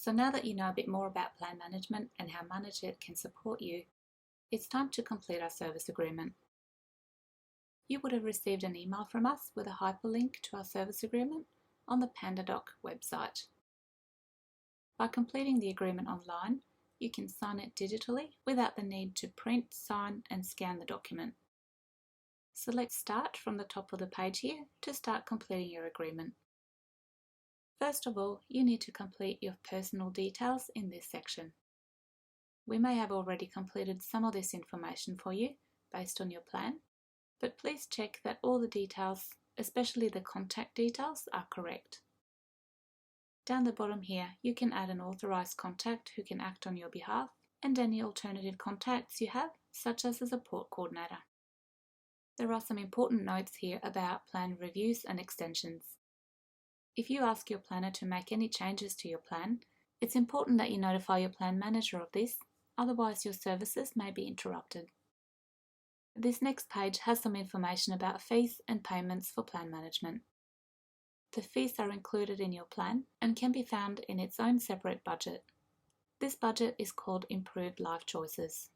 So now that you know a bit more about plan management and how ManageIt can support you, it's time to complete our service agreement. You would have received an email from us with a hyperlink to our service agreement on the PandaDoc website. By completing the agreement online, you can sign it digitally without the need to print, sign and scan the document. Select Start from the top of the page here to start completing your agreement. First of all, you need to complete your personal details in this section. We may have already completed some of this information for you based on your plan, but please check that all the details, especially the contact details, are correct. Down the bottom here, you can add an authorised contact who can act on your behalf and any alternative contacts you have, such as a support coordinator. There are some important notes here about plan reviews and extensions. If you ask your planner to make any changes to your plan, it's important that you notify your plan manager of this, otherwise your services may be interrupted. This next page has some information about fees and payments for plan management. The fees are included in your plan and can be found in its own separate budget. This budget is called Improved Life Choices.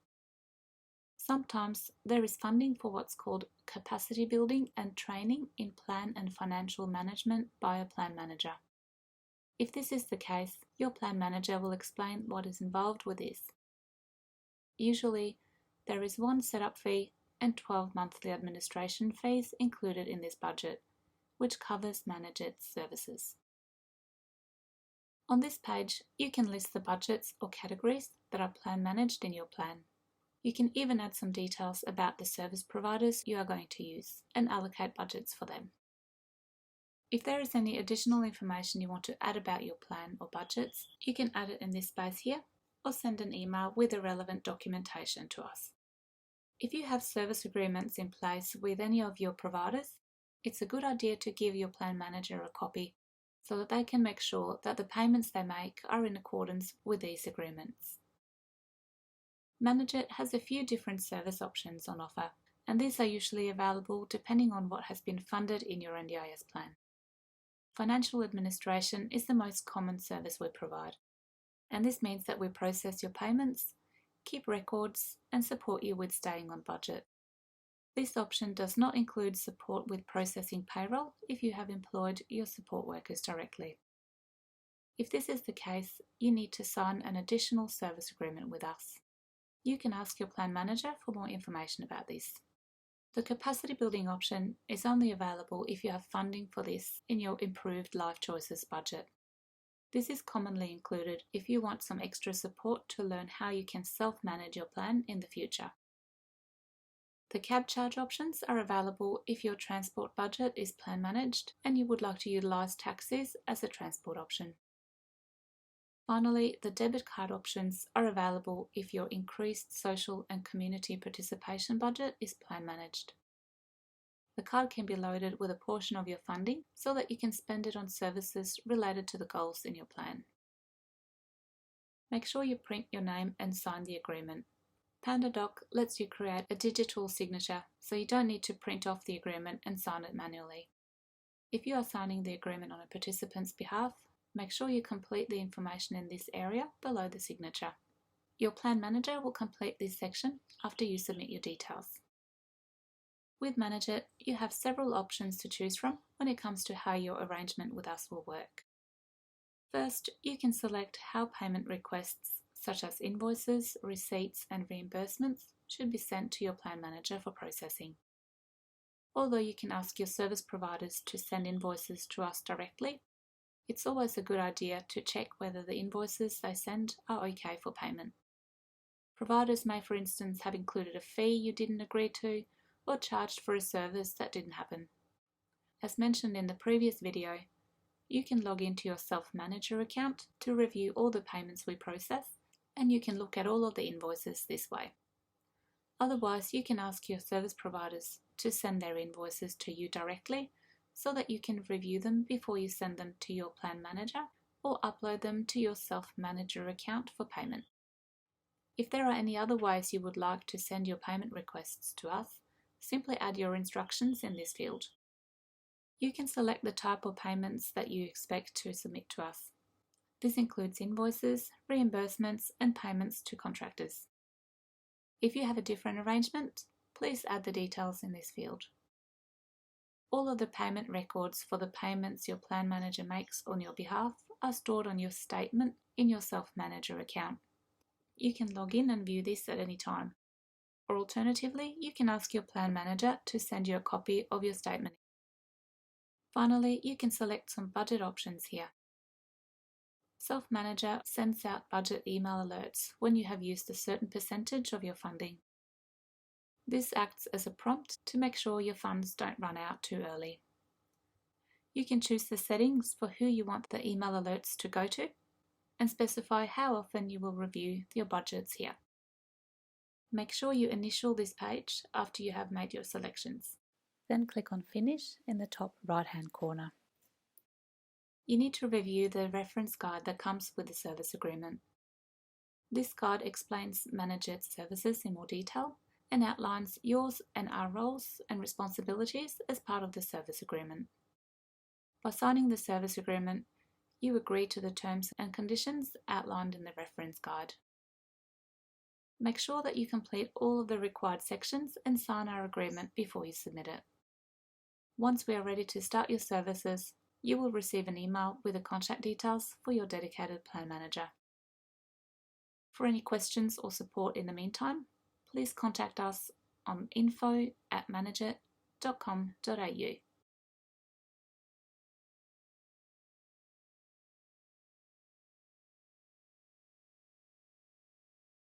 Sometimes there is funding for what's called capacity building and training in plan and financial management by a plan manager. If this is the case, your plan manager will explain what is involved with this. Usually, there is one setup fee and 12 monthly administration fees included in this budget, which covers ManageIt's services. On this page, you can list the budgets or categories that are plan managed in your plan. You can even add some details about the service providers you are going to use and allocate budgets for them. If there is any additional information you want to add about your plan or budgets, you can add it in this space here or send an email with the relevant documentation to us. If you have service agreements in place with any of your providers, it's a good idea to give your plan manager a copy so that they can make sure that the payments they make are in accordance with these agreements. ManageIt has a few different service options on offer, and these are usually available depending on what has been funded in your NDIS plan. Financial administration is the most common service we provide, and this means that we process your payments, keep records, and support you with staying on budget. This option does not include support with processing payroll if you have employed your support workers directly. If this is the case, you need to sign an additional service agreement with us. You can ask your plan manager for more information about this. The capacity building option is only available if you have funding for this in your Improved Life Choices budget. This is commonly included if you want some extra support to learn how you can self-manage your plan in the future. The cab charge options are available if your transport budget is plan managed and you would like to utilise taxis as a transport option. Finally, the debit card options are available if your increased social and community participation budget is plan managed. The card can be loaded with a portion of your funding so that you can spend it on services related to the goals in your plan. Make sure you print your name and sign the agreement. PandaDoc lets you create a digital signature, so you don't need to print off the agreement and sign it manually. If you are signing the agreement on a participant's behalf, make sure you complete the information in this area below the signature. Your plan manager will complete this section after you submit your details. With ManageIt, you have several options to choose from when it comes to how your arrangement with us will work. First, you can select how payment requests such as invoices, receipts and reimbursements should be sent to your plan manager for processing. Although you can ask your service providers to send invoices to us directly, it's always a good idea to check whether the invoices they send are okay for payment. Providers may, for instance, have included a fee you didn't agree to or charged for a service that didn't happen. As mentioned in the previous video, you can log into your Self-Manager account to review all the payments we process, and you can look at all of the invoices this way. Otherwise, you can ask your service providers to send their invoices to you directly so that you can review them before you send them to your plan manager or upload them to your Self-Manager account for payment. If there are any other ways you would like to send your payment requests to us, simply add your instructions in this field. You can select the type of payments that you expect to submit to us. This includes invoices, reimbursements, and payments to contractors. If you have a different arrangement, please add the details in this field. All of the payment records for the payments your plan manager makes on your behalf are stored on your statement in your self-manager account. You can log in and view this at any time. Or alternatively, you can ask your plan manager to send you a copy of your statement. Finally, you can select some budget options here. Self-Manager sends out budget email alerts when you have used a certain percentage of your funding. This acts as a prompt to make sure your funds don't run out too early. You can choose the settings for who you want the email alerts to go to and specify how often you will review your budgets here. Make sure you initial this page after you have made your selections. Then click on Finish in the top right-hand corner. You need to review the reference guide that comes with the service agreement. This guide explains Management's services in more detail and outlines yours and our roles and responsibilities as part of the service agreement. By signing the service agreement, you agree to the terms and conditions outlined in the reference guide. Make sure that you complete all of the required sections and sign our agreement before you submit it. Once we are ready to start your services, you will receive an email with the contact details for your dedicated plan manager. For any questions or support in the meantime, please contact us on info@manager.com.au.